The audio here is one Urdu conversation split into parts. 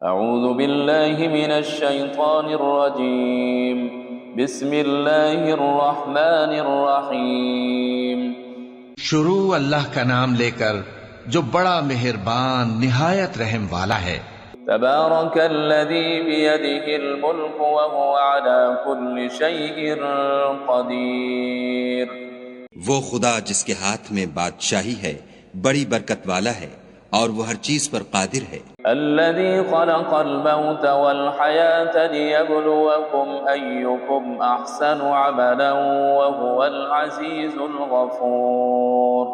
اعوذ باللہ من الشیطان الرجیم بسم اللہ الرحمن الرحیم شروع اللہ کا نام لے کر جو بڑا مہربان نہایت رحم والا ہے۔ تبارک الذی بیدہ الملک وہو علی کل شیء قدیر۔ وہ خدا جس کے ہاتھ میں بادشاہی ہے بڑی برکت والا ہے اور وہ ہر چیز پر قادر ہے۔ الذي خلق الموت والحياة ليبلوكم أيكم أحسن عملا وهو العزيز الغفور۔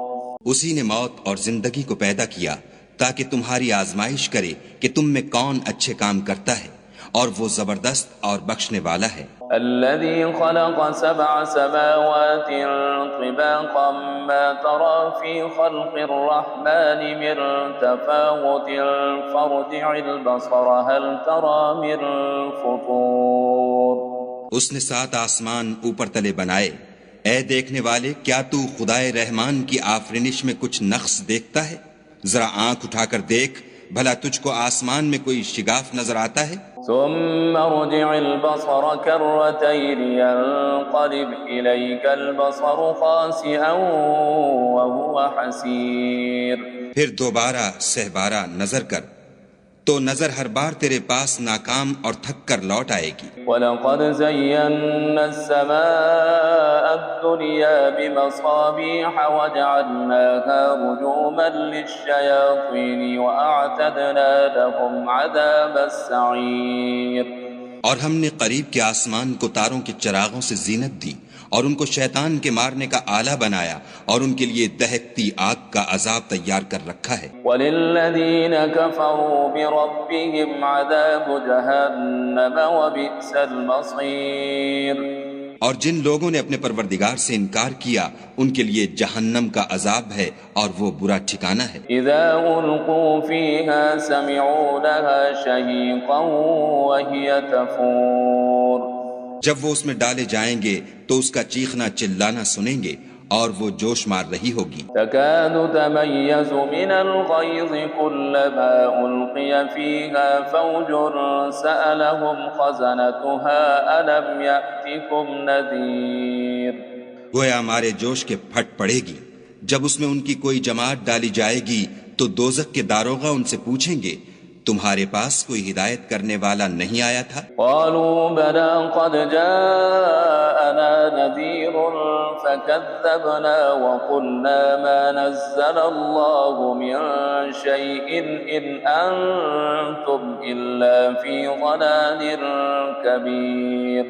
اسی نے موت اور زندگی کو پیدا کیا تاکہ تمہاری آزمائش کرے کہ تم میں کون اچھے کام کرتا ہے، اور وہ زبردست اور بخشنے والا ہے۔ الذي خلق سبع سماوات طباقا ما ترى في خلق الرحمن من تفاوت فارجع البصر هل ترى من فطور۔ اس نے 7 آسمان اوپر تلے بنائے، اے دیکھنے والے کیا تو خدائے رحمان کی آفرینش میں کچھ نقص دیکھتا ہے؟ ذرا آنکھ اٹھا کر دیکھ، بھلا تجھ کو آسمان میں کوئی شگاف نظر آتا ہے؟ ثم ارجع البصر كرتين ينقلب إليك البصر خاسئا وهو حسير۔ پھر دوبارہ سہبارہ نظر کر تو نظر ہر بار تیرے پاس ناکام اور تھک کر لوٹ آئے گی۔ وَلَقَدْ زَيَّنَّا السَّمَاءَ الدُّنْيَا بِمَصَابِيحَ وَجَعَلْنَاهَا رُجُومًا لِلشَّيَاطِينِ وَأَعْتَدْنَا لَهُمْ عَذَابَ السَّعِيرِ۔ اور ہم نے قریب کے آسمان کو تاروں کے چراغوں سے زینت دی اور ان کو شیطان کے مارنے کا آلہ بنایا اور ان کے لیے دہکتی آگ کا عذاب تیار کر رکھا ہے۔ وَلِلَّذِينَ كَفَرُوا بِرَبِّهِمْ عَذَابُ جَهَنَّمَ وَبِئْسَ الْمَصِيرُ۔ اور جن لوگوں نے اپنے پروردگار سے انکار کیا ان کے لیے جہنم کا عذاب ہے اور وہ برا ٹھکانہ ہے۔ اذا القوا فيها سمعوا لها شهيقا وهي تفور۔ جب وہ اس میں ڈالے جائیں گے تو اس کا چیخنا چلانا سنیں گے اور وہ جوش مار رہی ہوگی۔ تكاد تميز من الغيظ كلما ألقي فيها فوج سألهم خزنتها ألم يأتكم نذير۔ گویا مارے جوش کے پھٹ پڑے گی جب اس میں ان کی کوئی جماعت ڈالی جائے گی تو دوزخ کے داروغہ ان سے پوچھیں گے تمہارے پاس کوئی ہدایت کرنے والا نہیں آیا تھا؟ قالوا بلى قد جاءنا نذير فكذبنا وقلنا ما نزل الله من شيء إن أنتم إلا في ضلال كبير۔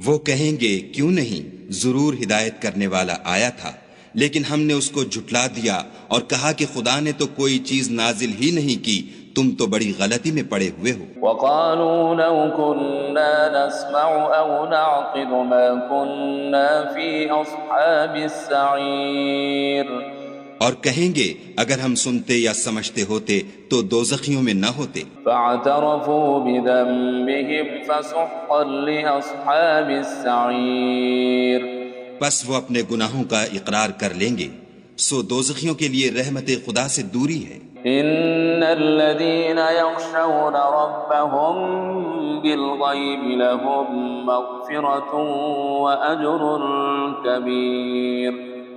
وہ کہیں گے کیوں نہیں، ضرور ہدایت کرنے والا آیا تھا، لیکن ہم نے اس کو جھٹلا دیا اور کہا کہ خدا نے تو کوئی چیز نازل ہی نہیں کی، تم تو بڑی غلطی میں پڑے ہوئے ہو۔ وقالوا لو كنا نسمع أو نعقل ما كنا في أصحاب السعير۔ اور کہیں گے اگر ہم سنتے یا سمجھتے ہوتے تو دوزخیوں میں نہ ہوتے۔ فاعترفوا بذنبهم فسحقا لأصحاب السعير۔ بس وہ اپنے گناہوں کا اقرار کر لیں گے، سو دوزخیوں کے لیے رحمت خدا سے دوری ہے۔ ان الذين يخشون ربهم بالغيب لهم مغفرة واجر كبير۔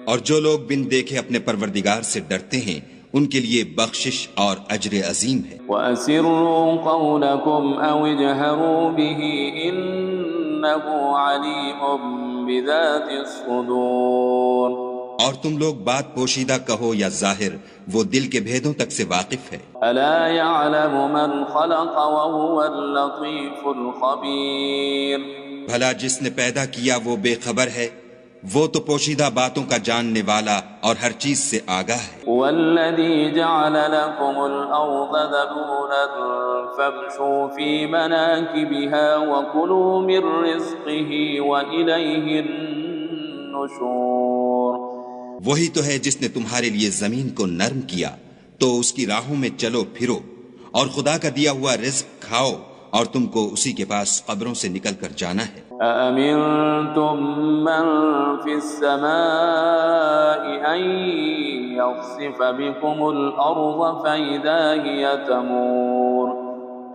اور جو لوگ بن دیکھے اپنے پروردگار سے ڈرتے ہیں ان کے لیے بخشش اور اجر عظیم ہے۔ وَأَسِرُّوا قَوْلَكُمْ أَوْ اجْهَرُوا بِهِ إِنَّهُ عَلِيمٌ بِذَاتِ الصُّدُورِ۔ اور تم لوگ بات پوشیدہ کہو یا ظاہر، وہ دل کے بھیدوں تک سے واقف ہے۔ أَلَا يَعْلَمُ مَنْ خَلَقَ وَهُوَ اللَّطِيفُ الْخَبِيرُ۔ بھلا جس نے پیدا کیا وہ بے خبر ہے، وہ تو پوشیدہ باتوں کا جاننے والا اور ہر چیز سے آگاہ ہے۔ وَالَّذِي جَعَلَ لَكُمُ الْأَرْضَ ذَلُولًا فَامْشُوا فِي مَنَاكِبِهَا وَكُلُوا مِن رِّزْقِهِ وَإِلَيْهِ النُّشُورُ۔ وہی تو ہے جس نے تمہارے لیے زمین کو نرم کیا تو اس کی راہوں میں چلو پھرو اور خدا کا دیا ہوا رزق کھاؤ اور تم کو اسی کے پاس قبروں سے نکل کر جانا ہے۔ أَأَمِنتُم مَّن فِي السَّمَاءِ أَن يَخْسِفَ بِكُمُ الْأَرْضَ فَإِذَا هِيَ تَمُورُ۔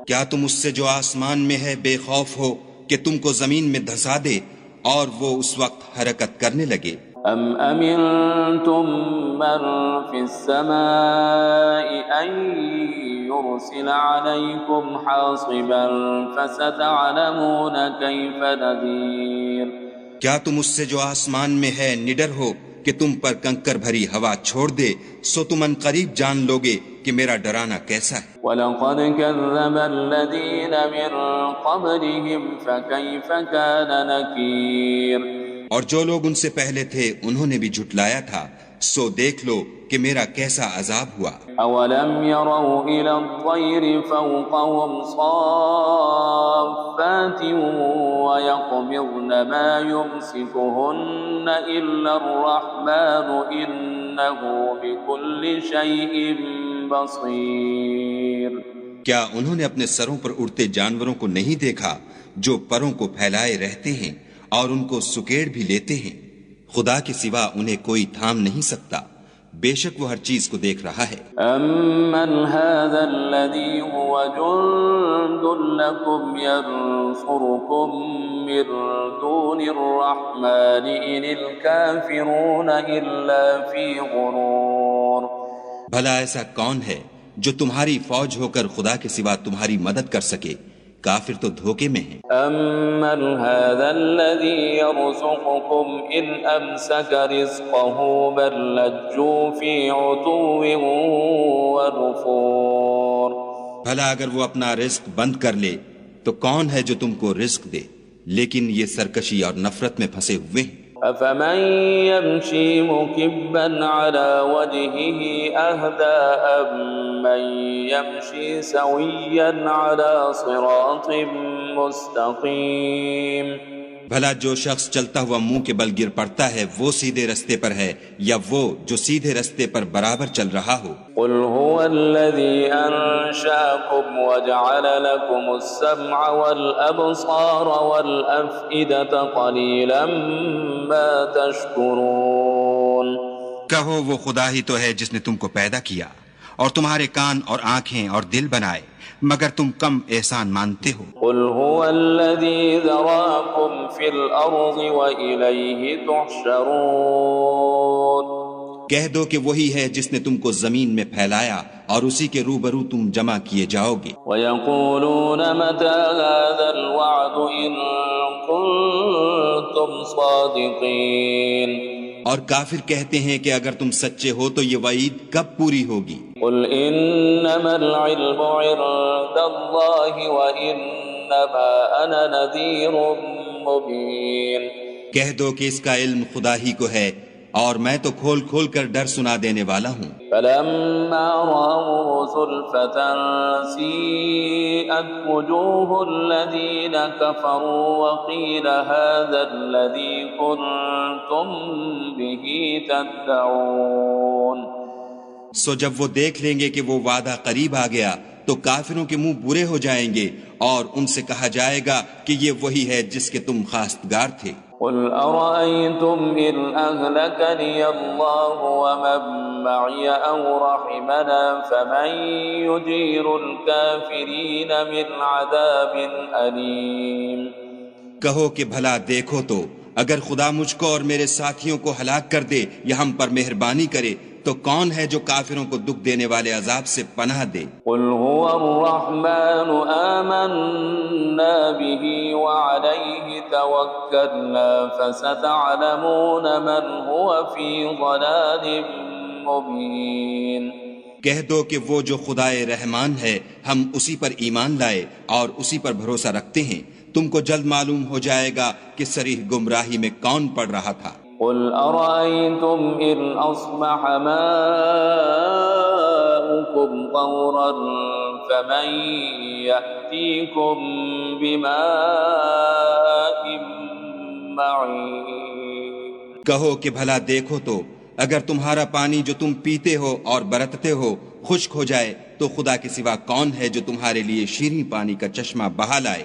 کیا تم اس سے جو آسمان میں ہے بے خوف ہو کہ تم کو زمین میں دھسا دے اور وہ اس وقت حرکت کرنے لگے؟ ام امنتم من في السماء ان يرسل عليكم حاصبا فستعلمون كيف نذير؟ کیا تم اس سے جو آسمان میں ہے نڈر ہو کہ تم پر کنکر بھری ہوا چھوڑ دے، سو تم ان قریب جان لوگے کہ میرا ڈرانا کیسا ہے۔ وَلَقَدْ كَذَّبَ الَّذِينَ مِن قَبْلِهِمْ فَكَيْفَ كَانَ نَكِيرٌ۔ اور جو لوگ ان سے پہلے تھے انہوں نے بھی جھٹلایا تھا، سو دیکھ لو کہ میرا کیسا عذاب ہوا۔ أَوَلَمْ يَرَوْا إِلَى الطَّيْرِ فَوْقَهُمْ صَافَّاتٍ وَيَقْبِضْنَ مَا يُمْسِكُهُنَّ إِلَّا الرَّحْمَنُ إِنَّهُ بِكُلِّ شَيْءٍ بَصِيرٌ۔ کیا انہوں نے اپنے سروں پر اڑتے جانوروں کو نہیں دیکھا جو پروں کو پھیلائے رہتے ہیں اور ان کو سکیڑ بھی لیتے ہیں؟ خدا کے سوا انہیں کوئی تھام نہیں سکتا، بے شک وہ ہر چیز کو دیکھ رہا ہے۔ أَمَّنْ هَذَا الَّذِي هُوَ جُنْدٌ لَكُمْ يَنْصُرُكُمْ مِنْ دُونِ الرَّحْمَنِ إِنِ الْكَافِرُونَ إِلَّا فِي غُرُورٍ۔ بھلا ایسا کون ہے جو تمہاری فوج ہو کر خدا کے سوا تمہاری مدد کر سکے؟ کافر تو دھوکے میں ہیں۔ أَمَّنْ هَذَا الَّذِي يَرْزُقُكُمْ إِنْ أَمْسَكَ رِزْقَهُ بَل لَّجُّوا فِي عُتُوٍّ وَنُفُورٍ۔ بھلا اگر وہ اپنا رزق بند کر لے تو کون ہے جو تم کو رزق دے؟ لیکن یہ سرکشی اور نفرت میں پھنسے ہوئے ہیں۔ أَفَمَن يَمْشِي مُكِبًّا عَلَى وَجْهِهِ أَهْدَىٰ أَمَّن يَمْشِي سَوِيًّا عَلَى صِرَاطٍ مُّسْتَقِيمٍ۔ بھلا جو شخص چلتا ہوا منہ کے بل گر پڑتا ہے وہ سیدھے رستے پر ہے یا وہ جو سیدھے رستے پر برابر چل رہا ہو؟ قل هو الذي أنشأكم وجعل لكم السمع والأبصار والأفئدة قليلا ما تشكرون۔ کہو وہ خدا ہی تو ہے جس نے تم کو پیدا کیا اور تمہارے کان اور آنکھیں اور دل بنائے، مگر تم کم احسان مانتے ہو۔ قل هو الذي ذراكم في الأرض وإليه تحشرون۔ کہہ دو کہ وہی ہے جس نے تم کو زمین میں پھیلایا اور اسی کے روبرو تم جمع کیے جاؤ گے۔ وَيَقُولُونَ مَتَى هَذَا الْوَعْدُ إِن كُنتُمْ صَادِقِينَ۔ اور کافر کہتے ہیں کہ اگر تم سچے ہو تو یہ وعید کب پوری ہوگی؟ قُلْ إِنَّمَا الْعِلْمُ عِندَ اللَّهِ وَإِنَّمَا أَنَا نَذِيرٌ مُّبِينٌ۔ کہہ دو کہ اس کا علم خدا ہی کو ہے اور میں تو کھول کھول کر ڈر سنا دینے والا ہوں۔ فَلَمَّا رَأَوْهُ زُلْفَةً سِيئَتْ وُجُوهُ الَّذِينَ كَفَرُوا وَقِيلَ هَذَا الَّذِي كُنتُم بِهِ تَدَّعُونَ۔ سو جب وہ دیکھ لیں گے کہ وہ وعدہ قریب آ گیا تو کافروں کے منہ برے ہو جائیں گے اور ان سے کہا جائے گا کہ یہ وہی ہے جس کے تم خواستگار تھے۔ قُلْ أَرَأَيْتُمْ إِنْ أَهْلَكَنِيَ اللَّهُ وَمَن مَّعِيَ أَوْ رَحِمَنَا فَمَن يُجِيرُ الْكَافِرِينَ مِنْ عَذَابٍ أَلِيمٍ۔ کہو کہ بھلا دیکھو تو اگر خدا مجھ کو اور میرے ساتھیوں کو ہلاک کر دے یا ہم پر مہربانی کرے تو کون ہے جو کافروں کو دکھ دینے والے عذاب سے پناہ دے؟ قُلْ هُوَ الرَّحْمَنُ آمَنَّا بِهِ وَعَلَيْهِ تَوَكَّلْنَا فَسَتَعْلَمُونَ مَنْ هُوَ فِي ضَلَالٍ مُّبِينٍ۔ کہہ دو کہ وہ جو خدائے رحمان ہے ہم اسی پر ایمان لائے اور اسی پر بھروسہ رکھتے ہیں، تم کو جلد معلوم ہو جائے گا کہ صریح گمراہی میں کون پڑ رہا تھا۔ قُلْ أَرَأَيْتُمْ إِنْ أَصْبَحَ مَاؤُكُمْ غَوْرًا فَمَن يَأْتِيكُم بِمَاءٍ مَّعِينٍ۔ کہو کہ بھلا دیکھو تو اگر تمہارا پانی جو تم پیتے ہو اور برتتے ہو خشک ہو جائے تو خدا کے سوا کون ہے جو تمہارے لیے شیریں پانی کا چشمہ بہا لائے؟